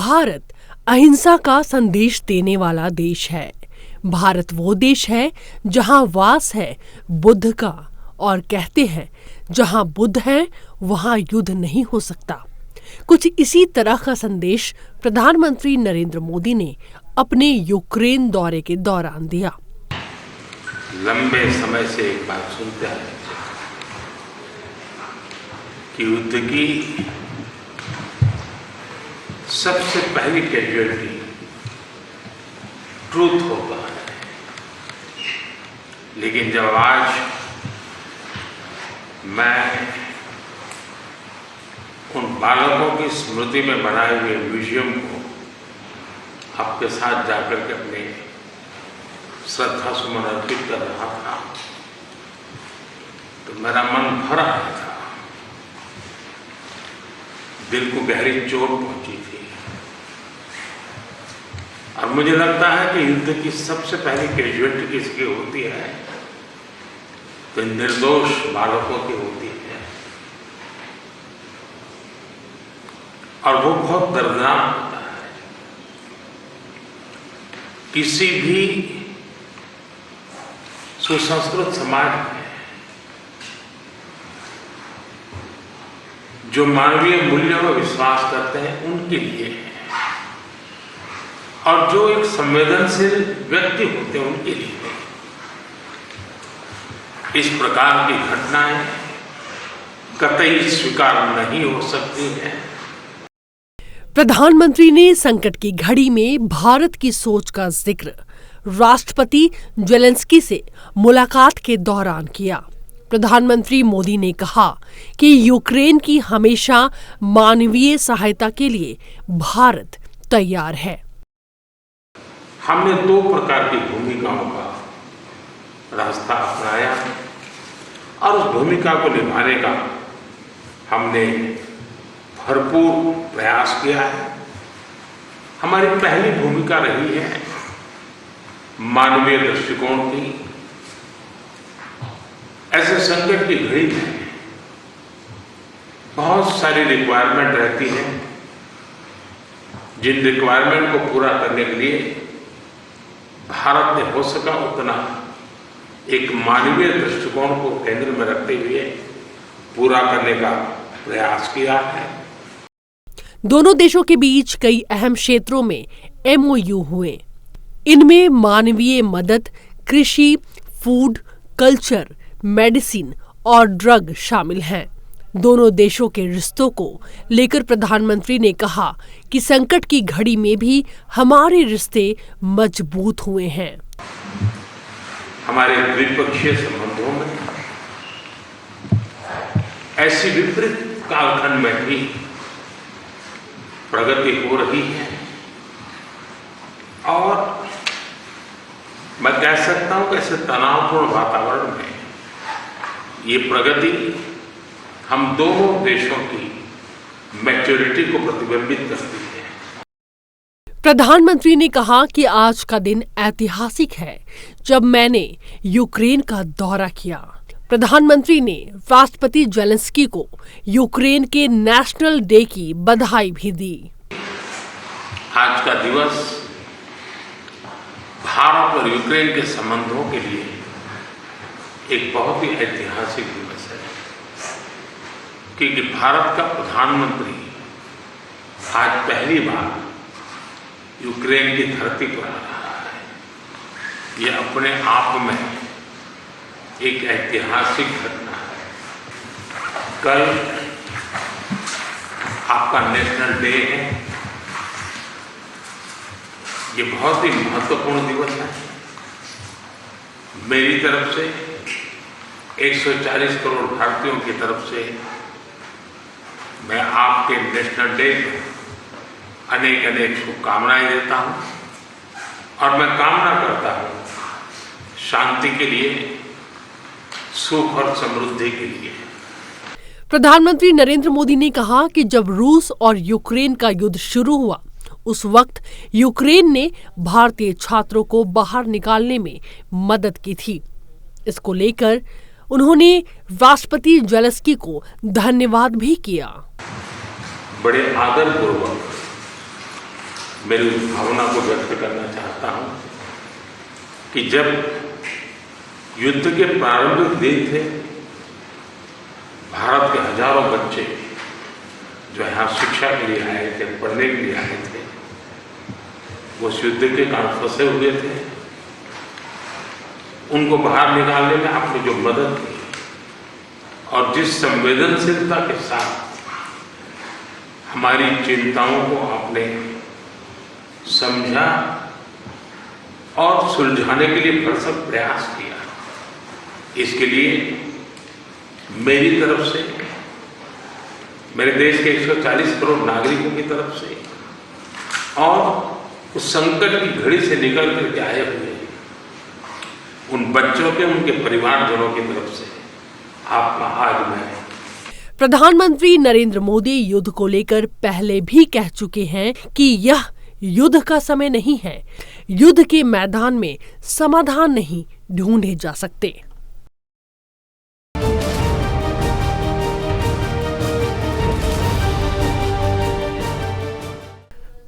भारत अहिंसा का संदेश देने वाला देश है। भारत वो देश है जहां वास है बुद्ध का, और कहते हैं जहां बुद्ध है वहां युद्ध नहीं हो सकता। कुछ इसी तरह का संदेश प्रधानमंत्री नरेंद्र मोदी ने अपने यूक्रेन दौरे के दौरान दिया। लंबे समय से एक बात सुनते हैं कि युद्ध की सबसे पहली कैजुअलिटी ट्रूथ होता है, लेकिन जब आज मैं उन बालकों की स्मृति में बनाए हुए म्यूजियम को आपके साथ जाकर के अपने श्रद्धा सुमन अर्पित कर रहा था तो मेरा मन भर आया था, दिल को गहरी चोट पहुंची थी। और मुझे लगता है कि युद्ध की सबसे पहली कैजुअलिटी किसकी होती है तो निर्दोष बालकों की होती है, और वो बहुत दर्दनाक होता है। किसी भी सुसंस्कृत समाज में जो मानवीय मूल्यों में विश्वास करते हैं उनके लिए है, और जो एक संवेदनशील व्यक्ति होते हैं उनके लिए है। इस प्रकार की घटनाएं कतई स्वीकार नहीं हो सकती हैं। प्रधानमंत्री ने संकट की घड़ी में भारत की सोच का जिक्र राष्ट्रपति जेलेंस्की से मुलाकात के दौरान किया। प्रधानमंत्री मोदी ने कहा कि यूक्रेन की हमेशा मानवीय सहायता के लिए भारत तैयार है। हमने दो प्रकार की भूमिकाओं का रास्ता अपनाया और उस भूमिका को निभाने का हमने भरपूर प्रयास किया है। हमारी पहली भूमिका रही है मानवीय दृष्टिकोण की। ऐसे संकट की घड़ी में बहुत सारी रिक्वायरमेंट रहती है, जिन रिक्वायरमेंट को पूरा करने के लिए भारत ने हो सका उतना एक मानवीय दृष्टिकोण को केंद्र में रखते हुए पूरा करने का प्रयास किया है। दोनों देशों के बीच कई अहम क्षेत्रों में MOU हुए। इनमें मानवीय मदद, कृषि, फूड, कल्चर, मेडिसिन और ड्रग शामिल हैं। दोनों देशों के रिश्तों को लेकर प्रधानमंत्री ने कहा कि संकट की घड़ी में भी हमारे रिश्ते मजबूत हुए हैं। हमारे द्विपक्षीय संबंधों में ऐसी विपरीत कालखंड में भी प्रगति हो रही है, और मैं कह सकता हूं कि ऐसे तनावपूर्ण वातावरण में ये प्रगति हम दोनों देशों की मैच्योरिटी को प्रतिबिंबित करती है। प्रधानमंत्री ने कहा कि आज का दिन ऐतिहासिक है जब मैंने यूक्रेन का दौरा किया। प्रधानमंत्री ने राष्ट्रपति जेलेंस्की को यूक्रेन के नेशनल डे की बधाई भी दी। आज का दिवस भारत और यूक्रेन के संबंधों के लिए एक बहुत ही ऐतिहासिक दिवस है, क्योंकि भारत का प्रधानमंत्री आज पहली बार यूक्रेन की धरती पर आ रहा है। यह अपने आप में एक ऐतिहासिक घटना है। कल आपका नेशनल डे है। ये बहुत ही महत्वपूर्ण दिवस है। मेरी तरफ से 140 करोड़ भारतीयों की तरफ से मैं आपके नेशनल डे पर अनेक अनेक शुभकामनाएं देता हूं, और मैं कामना करता हूं शांति के लिए, सुख और समृद्धि के लिए। प्रधानमंत्री नरेंद्र मोदी ने कहा कि जब रूस और यूक्रेन का युद्ध शुरू हुआ उस वक्त यूक्रेन ने भारतीय छात्रों को बाहर निकालने में मदद की थी। इसको लेकर उन्होंने राष्ट्रपति जेलेंस्की को धन्यवाद भी किया। बड़े आदरपूर्वक मेरी उस भावना को व्यक्त करना चाहता हूँ कि जब युद्ध के प्रारंभिक दिन थे, भारत के हजारों बच्चे जो यहाँ शिक्षा के लिए आए थे, पढ़ने के लिए आए थे, वो उस युद्ध के कारण फंसे हुए थे। उनको बाहर निकालने में आपने जो मदद की और जिस संवेदनशीलता के साथ हमारी चिंताओं को आपने समझा और सुलझाने के लिए भरसक प्रयास किया, इसके लिए मेरी तरफ से, मेरे देश के 140 करोड़ नागरिकों की तरफ से और उस संकट की घड़ी से निकल करके आए हुए उन बच्चों के, उनके परिवारजनों की तरफ से आपका आज मैं। प्रधानमंत्री नरेंद्र मोदी युद्ध को लेकर पहले भी कह चुके हैं कि यह युद्ध का समय नहीं है। युद्ध के मैदान में समाधान नहीं ढूंढे जा सकते।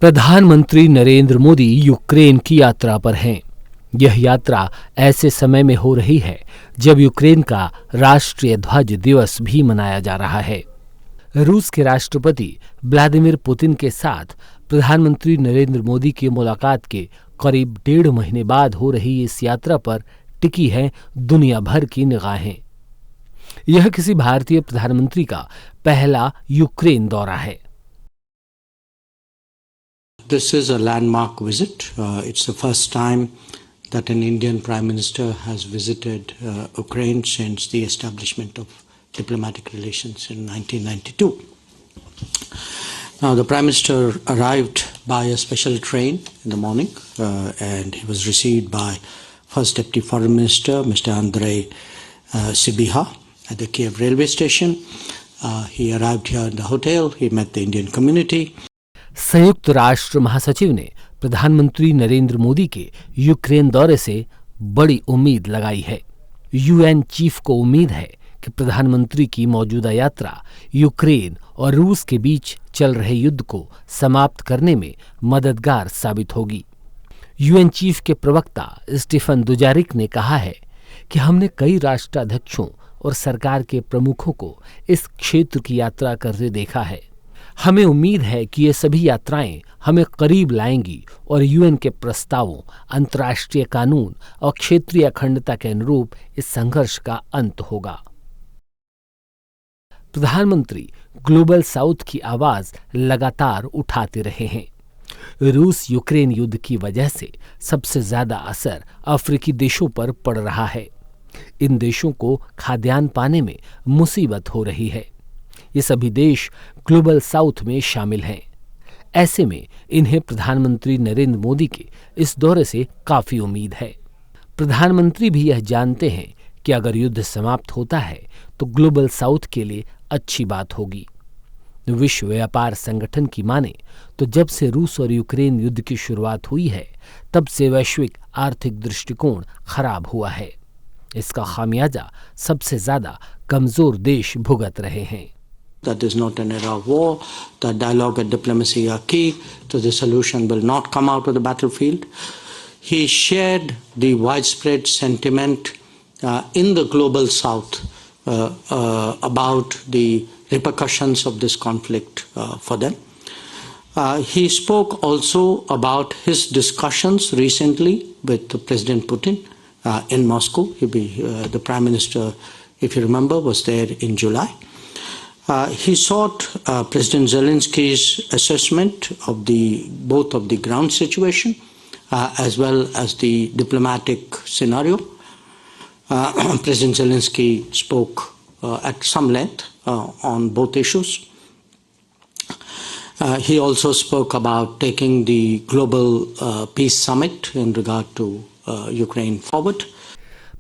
प्रधानमंत्री नरेंद्र मोदी यूक्रेन की यात्रा पर हैं। यह यात्रा ऐसे समय में हो रही है जब यूक्रेन का राष्ट्रीय ध्वज दिवस भी मनाया जा रहा है। रूस के राष्ट्रपति व्लादिमीर पुतिन के साथ प्रधानमंत्री नरेंद्र मोदी की मुलाकात के करीब 1.5 महीने बाद हो रही इस यात्रा पर टिकी है दुनिया भर की निगाहें। यह किसी भारतीय प्रधानमंत्री का पहला यूक्रेन दौरा है। This is a landmark visit. It's the first time that an Indian Prime Minister has visited Ukraine since the establishment of diplomatic relations in 1992. Now, the Prime Minister arrived by a special train in the morning and he was received by First Deputy Foreign Minister, Mr. Andrei Sibiha, at the Kiev railway station. He arrived here in the hotel. He met the Indian community. संयुक्त राष्ट्र महासचिव ने प्रधानमंत्री नरेंद्र मोदी के Ukraine दौरे से बड़ी उम्मीद लगाई है। यूएन चीफ को उम्मीद है कि प्रधानमंत्री की मौजूदा यात्रा यूक्रेन और रूस के बीच चल रहे युद्ध को समाप्त करने में मददगार साबित होगी। यूएन चीफ के प्रवक्ता स्टीफन दुजारिक ने कहा है कि हमने कई राष्ट्राध्यक्षों और सरकार के प्रमुखों को इस क्षेत्र की यात्रा करते देखा है। हमें उम्मीद है कि ये सभी यात्राएं हमें करीब लाएंगी और यूएन के प्रस्तावों, अंतर्राष्ट्रीय कानून और क्षेत्रीय अखंडता के अनुरूप इस संघर्ष का अंत होगा। प्रधानमंत्री ग्लोबल साउथ की आवाज लगातार उठाते रहे हैं। रूस यूक्रेन युद्ध की वजह से सबसे ज्यादा असर अफ्रीकी देशों पर पड़ रहा है। इन देशों को खाद्यान्न पाने में मुसीबत हो रही है। ये सभी देश ग्लोबल साउथ में शामिल हैं। ऐसे में इन्हें प्रधानमंत्री नरेंद्र मोदी के इस दौरे से काफी उम्मीद है। प्रधानमंत्री भी यह जानते हैं कि अगर युद्ध समाप्त होता है तो ग्लोबल साउथ के लिए अच्छी बात होगी। विश्व व्यापार संगठन की माने तो जब से रूस और यूक्रेन युद्ध की शुरुआत हुई है तब से वैश्विक आर्थिक दृष्टिकोण खराब हुआ है। इसका खामियाजा सबसे ज्यादा कमजोर देश भुगत रहे हैं। That is not an era of war. That dialogue and diplomacy are key to the solution will not come out of the battlefield. He shared the widespread sentiment in the global south about the repercussions of this conflict for them. He spoke also about his discussions recently with President Putin in Moscow. The Prime Minister, if you remember, was there in July. He sought President Zelensky's assessment of both of the ground situation as well as the diplomatic scenario. President Zelensky spoke at some length on both issues. He also spoke about taking the global peace summit in regard to Ukraine forward.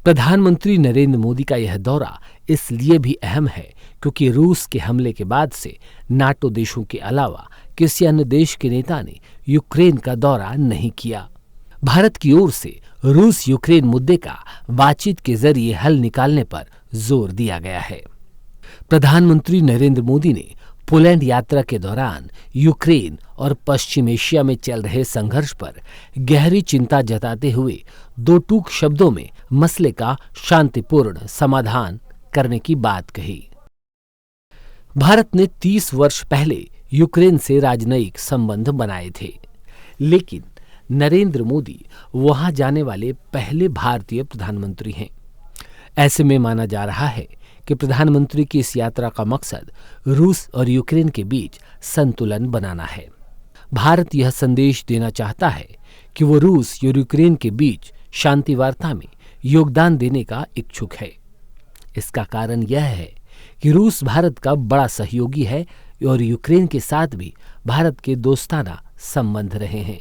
प्रधानमंत्री नरेंद्र मोदी का यह दौरा इसलिए भी अहम है क्योंकि रूस के हमले के बाद से नाटो देशों के अलावा किसी अन्य देश के नेता ने यूक्रेन का दौरा नहीं किया। भारत की ओर से रूस यूक्रेन मुद्दे का बातचीत के जरिए हल निकालने पर जोर दिया गया है। प्रधानमंत्री नरेंद्र मोदी ने पोलैंड यात्रा के दौरान यूक्रेन और पश्चिम एशिया में चल रहे संघर्ष पर गहरी चिंता जताते हुए दो टूक शब्दों में मसले का शांतिपूर्ण समाधान करने की बात कही। भारत ने 30 वर्ष पहले यूक्रेन से राजनयिक संबंध बनाए थे, लेकिन नरेंद्र मोदी वहां जाने वाले पहले भारतीय प्रधानमंत्री हैं। ऐसे में माना जा रहा है कि प्रधानमंत्री की इस यात्रा का मकसद रूस और यूक्रेन के बीच संतुलन बनाना है। भारत यह संदेश देना चाहता है कि वो रूस और यूक्रेन के बीच शांति वार्ता में योगदान देने का इच्छुक है। इसका कारण यह है कि रूस भारत का बड़ा सहयोगी है और यूक्रेन के साथ भी भारत के दोस्ताना संबंध रहे हैं।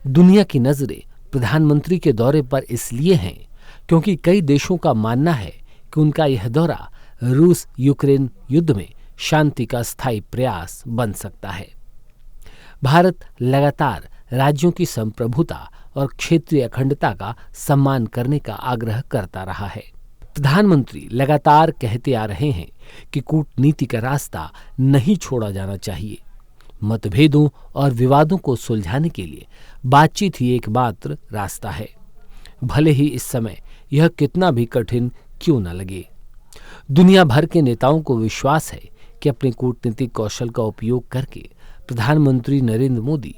दुनिया की नजरें प्रधानमंत्री के दौरे पर इसलिए हैं क्योंकि कई देशों का मानना है कि उनका यह दौरा रूस यूक्रेन युद्ध में शांति का स्थायी प्रयास बन सकता है। भारत लगातार राज्यों की संप्रभुता और क्षेत्रीय अखंडता का सम्मान करने का आग्रह करता रहा है। प्रधानमंत्री लगातार कहते आ रहे हैं कि कूटनीति का रास्ता नहीं छोड़ा जाना चाहिए। मतभेदों और विवादों को सुलझाने के लिए बातचीत ही एकमात्र रास्ता है, भले ही इस समय यह कितना भी कठिन क्यों न लगे। दुनिया भर के नेताओं को विश्वास है कि अपने कूटनीतिक कौशल का उपयोग करके प्रधानमंत्री नरेंद्र मोदी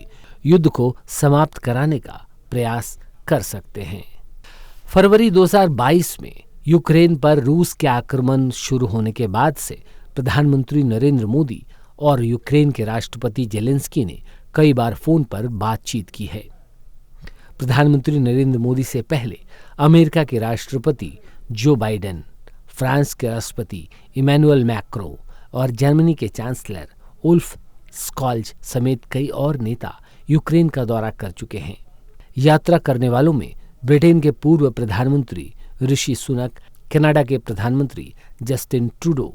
युद्ध को समाप्त कराने का प्रयास कर सकते हैं। फरवरी 2022 में यूक्रेन पर रूस के आक्रमण शुरू होने के बाद से प्रधानमंत्री नरेंद्र मोदी और यूक्रेन के राष्ट्रपति जेलेंस्की ने कई बार फोन पर बातचीत की है। प्रधानमंत्री नरेंद्र मोदी से पहले अमेरिका के राष्ट्रपति जो बाइडेन, फ्रांस के राष्ट्रपति इमैनुअल मैक्रो और जर्मनी के चांसलर उल्फ स्कॉल्ज समेत कई और नेता यूक्रेन का दौरा कर चुके हैं। यात्रा करने वालों में ब्रिटेन के पूर्व प्रधानमंत्री ऋषि सुनक, कनाडा के प्रधानमंत्री जस्टिन ट्रूडो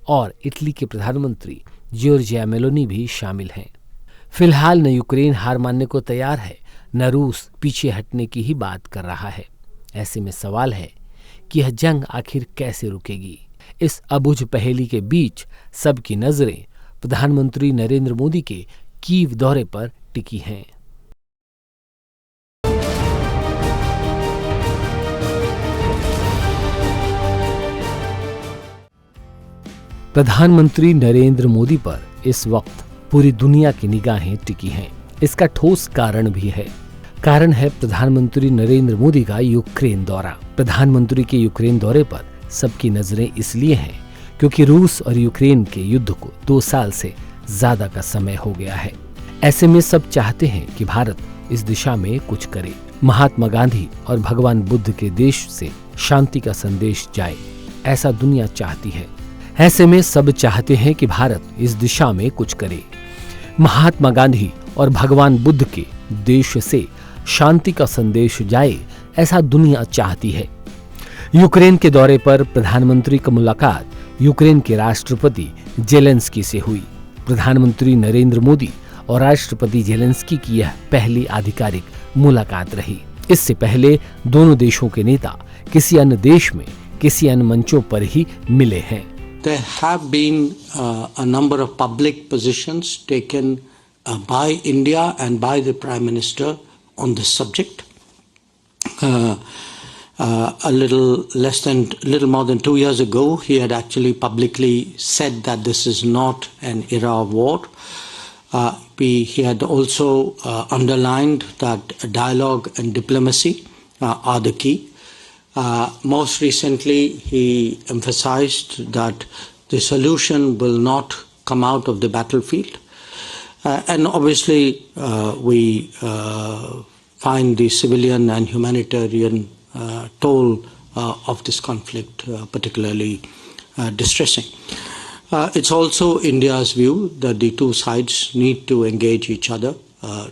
और इटली के प्रधानमंत्री जॉर्जिया मेलोनी भी शामिल हैं। फिलहाल न यूक्रेन हार मानने को तैयार है, न रूस पीछे हटने की ही बात कर रहा है। ऐसे में सवाल है कि यह जंग आखिर कैसे रुकेगी। इस अबुझ पहेली के बीच सबकी नजरें प्रधानमंत्री नरेंद्र मोदी के कीव दौरे पर टिकी हैं। प्रधानमंत्री नरेंद्र मोदी पर इस वक्त पूरी दुनिया की निगाहें टिकी हैं। इसका ठोस कारण भी है। कारण है प्रधानमंत्री नरेंद्र मोदी का यूक्रेन दौरा। प्रधानमंत्री के यूक्रेन दौरे पर सबकी नजरें इसलिए हैं क्योंकि रूस और यूक्रेन के युद्ध को 2 साल से ज्यादा का समय हो गया है। ऐसे में सब चाहते हैं कि भारत इस दिशा में कुछ करे। महात्मा गांधी और भगवान बुद्ध के देश से शांति का संदेश जाए, ऐसा दुनिया चाहती है। ऐसे में सब चाहते हैं कि भारत इस दिशा में कुछ करे। महात्मा गांधी और भगवान बुद्ध के देश से शांति का संदेश जाए, ऐसा दुनिया चाहती है। यूक्रेन के दौरे पर प्रधानमंत्री की मुलाकात यूक्रेन के राष्ट्रपति जेलेंस्की से हुई। प्रधानमंत्री नरेंद्र मोदी और राष्ट्रपति जेलेंस्की की यह पहली आधिकारिक मुलाकात रही। इससे पहले दोनों देशों के नेता किसी अन्य देश में किसी अन्य मंचों पर ही मिले हैं। There have been a number of public positions taken by India and by the Prime Minister on this subject. A little more than 2 years ago, he had actually publicly said that this is not an era of war. He had also underlined that dialogue and diplomacy are the key. Most recently, he emphasized that the solution will not come out of the battlefield. And obviously, we find the civilian and humanitarian toll of this conflict particularly distressing. It's also India's view that the two sides need to engage each other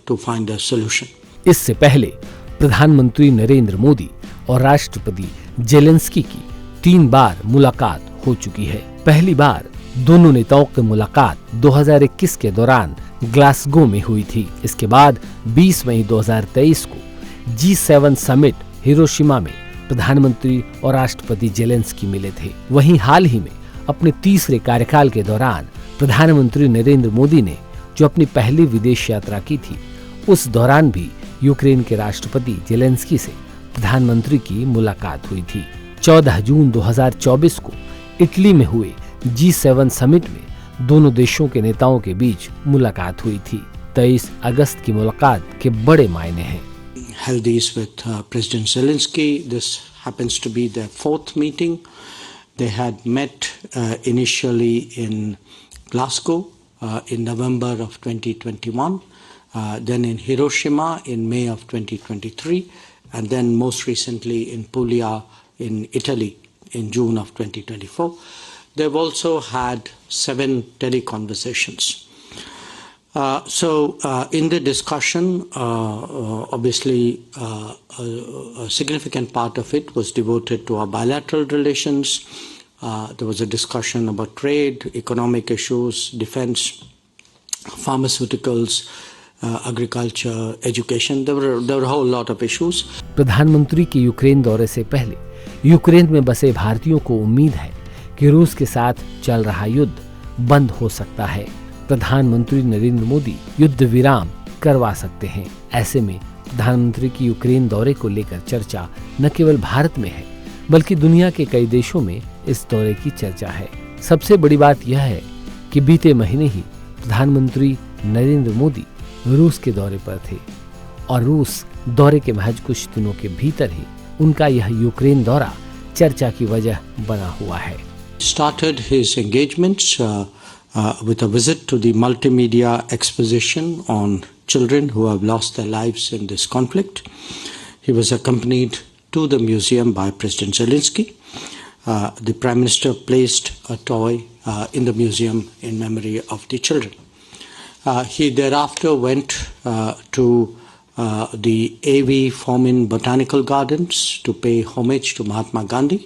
to find a solution. इससे पहले प्रधानमंत्री नरेंद्र मोदी और राष्ट्रपति Zelensky की 3 बार मुलाकात हो चुकी है। पहली बार दोनों नेताओं की मुलाकात 2021 के दौरान ग्लासगो में हुई थी। इसके बाद 20 मई 2023 को G7 समिट हिरोशिमा में प्रधानमंत्री और राष्ट्रपति जेलेंस्की मिले थे। वहीं हाल ही में अपने तीसरे कार्यकाल के दौरान प्रधानमंत्री नरेंद्र मोदी ने जो अपनी पहली विदेश यात्रा की थी, उस दौरान भी यूक्रेन के राष्ट्रपति जेलेंस्की से प्रधानमंत्री की मुलाकात हुई थी। 14 जून 2024 को इटली में हुए G7 समिट में दोनों देशों के नेताओं के बीच मुलाकात हुई थी। 23 अगस्त की मुलाकात के बड़े मायने हैं। Held these with President Zelensky. This happens to be their fourth meeting. They had met initially in Glasgow in November of 2021, then in Hiroshima in May of 2023, and then most recently in Puglia in Italy in June of 2024. They've also had 7 teleconversations. In the discussion, obviously, a significant part of it was devoted to our bilateral relations. There was a discussion about trade, economic issues, defense, pharmaceuticals, agriculture, education. There were a whole lot of issues. प्रधानमंत्री के Ukraine दौरे से पहले Ukraine में बसे भारतीयों को उम्मीद है कि रूस के साथ चल रहा युद्ध बंद हो सकता है। प्रधानमंत्री नरेंद्र मोदी युद्ध विराम करवा सकते हैं। ऐसे में प्रधानमंत्री की यूक्रेन दौरे को लेकर चर्चा न केवल भारत में है, बल्कि दुनिया के कई देशों में इस दौरे की चर्चा है। सबसे बड़ी बात यह है कि बीते महीने ही प्रधानमंत्री नरेंद्र मोदी रूस के दौरे पर थे और रूस दौरे के महज कुछ दिनों के भीतर ही उनका यह यूक्रेन दौरा चर्चा की वजह बना हुआ है। Started his engagements with a visit to the multimedia exposition on children who have lost their lives in this conflict. He was accompanied to the museum by President Zelensky. The Prime Minister placed a toy in the museum in memory of the children. He thereafter went to the A.V. Formin Botanical Gardens to pay homage to Mahatma Gandhi,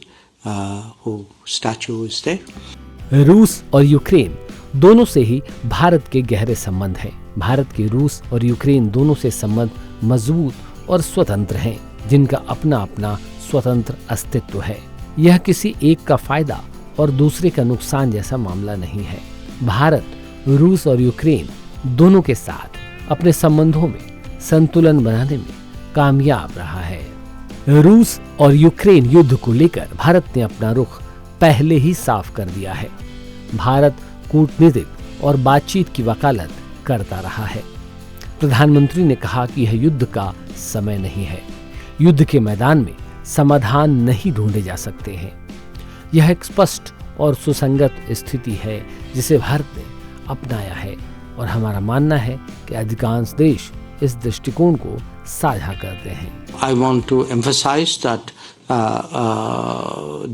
whose statue is there. रूस और Ukraine दोनों से ही भारत के गहरे संबंध हैं। भारत के रूस और यूक्रेन दोनों से संबंध मजबूत और स्वतंत्र हैं, जिनका अपना अपना स्वतंत्र अस्तित्व है। यह किसी एक का फायदा और दूसरे का नुकसान जैसा मामला नहीं है। भारत रूस और यूक्रेन दोनों के साथ अपने संबंधों में संतुलन बनाने में कामयाब रहा है। रूस और यूक्रेन युद्ध को लेकर भारत ने अपना रुख पहले ही साफ कर दिया है। भारत कूटनीतिक और बातचीत की वकालत करता रहा है। प्रधानमंत्री ने कहा कि यह युद्ध का समय नहीं है। युद्ध के मैदान में समाधान नहीं ढूंढे जा सकते हैं। यह एक स्पष्ट और सुसंगत स्थिति है जिसे भारत ने अपनाया है और हमारा मानना है कि अधिकांश देश इस दृष्टिकोण को साझा करते हैं। I want to emphasize that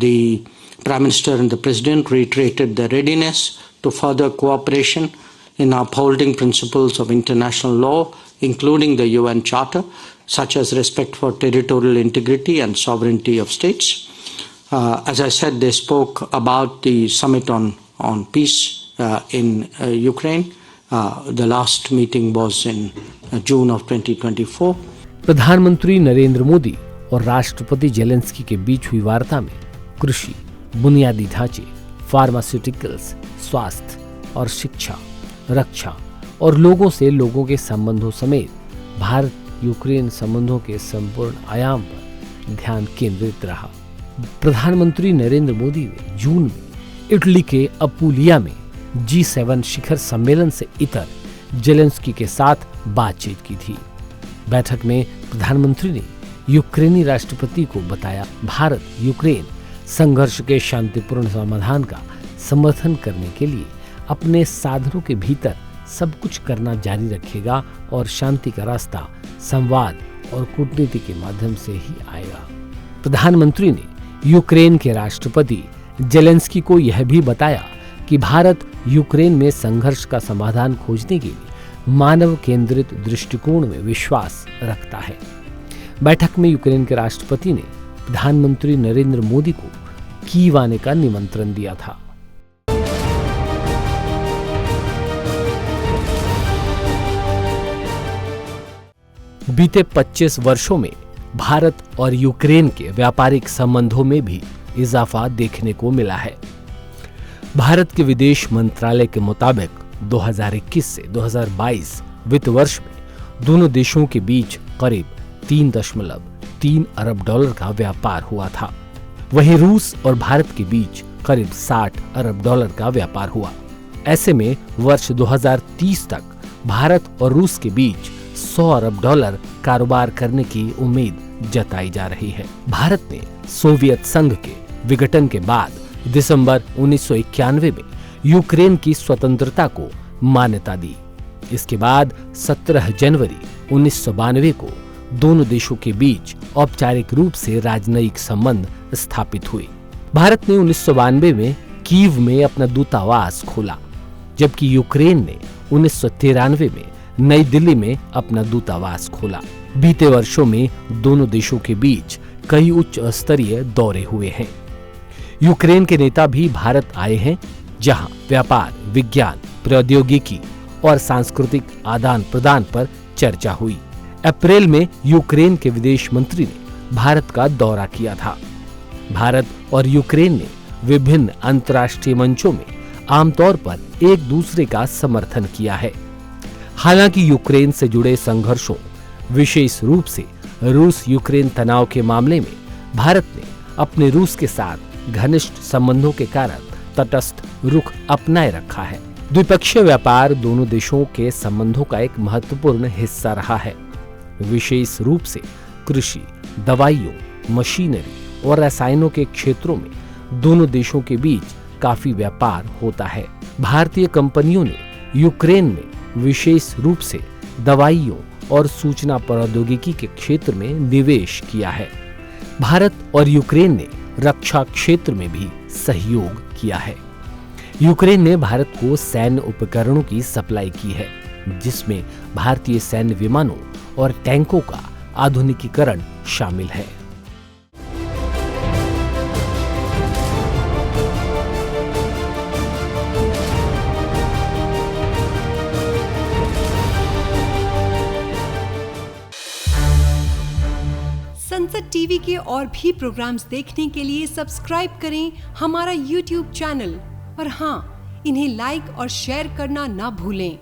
the Prime Minister and the President reiterated their readiness to further cooperation in upholding principles of international law, including the UN Charter, such as respect for territorial integrity and sovereignty of states. As I said, they spoke about the summit on peace in Ukraine. The last meeting was in June of 2024. प्रधानमंत्री नरेंद्र मोदी और राष्ट्रपति Zelensky के बीच हुई वार्ता में कृषि, बुनियादी ढांचे, फार्मास्यूटिकल्स, स्वास्थ्य और शिक्षा, रक्षा और लोगों से लोगों के संबंधों समेत भारत यूक्रेन संबंधों के संपूर्ण आयाम पर ध्यान केंद्रित रहा। प्रधानमंत्री नरेंद्र मोदी ने जून में इटली के अपुलिया में G7 शिखर सम्मेलन से इतर जेलेंस्की के साथ बातचीत की थी। बैठक में प्रधानमंत्री ने यूक्रेनी राष्ट्रपति को बताया भारत यूक्रेन संघर्ष के शांतिपूर्ण समाधान का समर्थन करने के लिए अपने साधनों के भीतर सब कुछ करना जारी रखेगा और शांति का रास्ता संवाद और कूटनीति के माध्यम से ही आएगा। प्रधानमंत्री ने यूक्रेन के राष्ट्रपति जेलेंस्की को यह भी बताया कि भारत यूक्रेन में संघर्ष का समाधान खोजने के लिए मानव केंद्रित दृष्टिकोण में विश्वास रखता है। बैठक में यूक्रेन के राष्ट्रपति ने प्रधानमंत्री नरेंद्र मोदी को कीव आने का निमंत्रण दिया था। बीते 25 वर्षों में भारत और यूक्रेन के व्यापारिक संबंधों में भी इजाफा देखने को मिला है। भारत के विदेश मंत्रालय के मुताबिक 2021 से 2022 वित्त वर्ष में दोनों देशों के बीच करीब 3.3 अरब डॉलर का व्यापार हुआ था। वहीं रूस और भारत के बीच करीब 60 अरब डॉलर का व्यापार हुआ। ऐसे में वर्ष 2030 तक भारत और रूस के बीच 100 अरब डॉलर कारोबार करने की उम्मीद जताई जा रही है। भारत ने सोवियत संघ के विघटन के बाद दिसंबर 1991 में यूक्रेन की स्वतंत्रता को मान्यता दी। इसके बाद 17 जनवरी 1992 को दोनों देशों के बीच औपचारिक रूप से राजनयिक संबंध स्थापित हुए। भारत ने 1992 में कीव में अपना दूतावास खोला, जबकि यूक्रेन ने 1993 में नई दिल्ली में अपना दूतावास खोला। बीते वर्षों में दोनों देशों के बीच कई उच्च स्तरीय दौरे हुए हैं। यूक्रेन के नेता भी भारत आए हैं, जहां व्यापार, विज्ञान, प्रौद्योगिकी और सांस्कृतिक आदान प्रदान पर चर्चा हुई। अप्रैल में यूक्रेन के विदेश मंत्री ने भारत का दौरा किया था। भारत और यूक्रेन ने विभिन्न अंतर्राष्ट्रीय मंचों में आमतौर पर एक दूसरे का समर्थन किया है। हालांकि यूक्रेन से जुड़े संघर्षों, विशेष रूप से रूस यूक्रेन तनाव के मामले में भारत ने अपने रूस के साथ घनिष्ठ संबंधों के कारण तटस्थ रुख अपनाए रखा है। द्विपक्षीय व्यापार दोनों देशों के संबंधों का एक महत्वपूर्ण हिस्सा रहा है। विशेष रूप से कृषि, दवाइयों, मशीनरी और रसायनों के क्षेत्रों में दोनों देशों के बीच काफी व्यापार होता है। भारतीय कंपनियों ने यूक्रेन में विशेष रूप से दवाइयों और सूचना प्रौद्योगिकी के क्षेत्र में निवेश किया है। भारत और यूक्रेन ने रक्षा क्षेत्र में भी सहयोग किया है। यूक्रेन ने भारत को सैन्य उपकरणों की सप्लाई की है, जिसमें भारतीय सैन्य विमानों और टैंकों का आधुनिकीकरण शामिल है। संसद टीवी के और भी प्रोग्राम्स देखने के लिए सब्सक्राइब करें हमारा YouTube चैनल और हाँ, इन्हें लाइक और शेयर करना ना भूलें।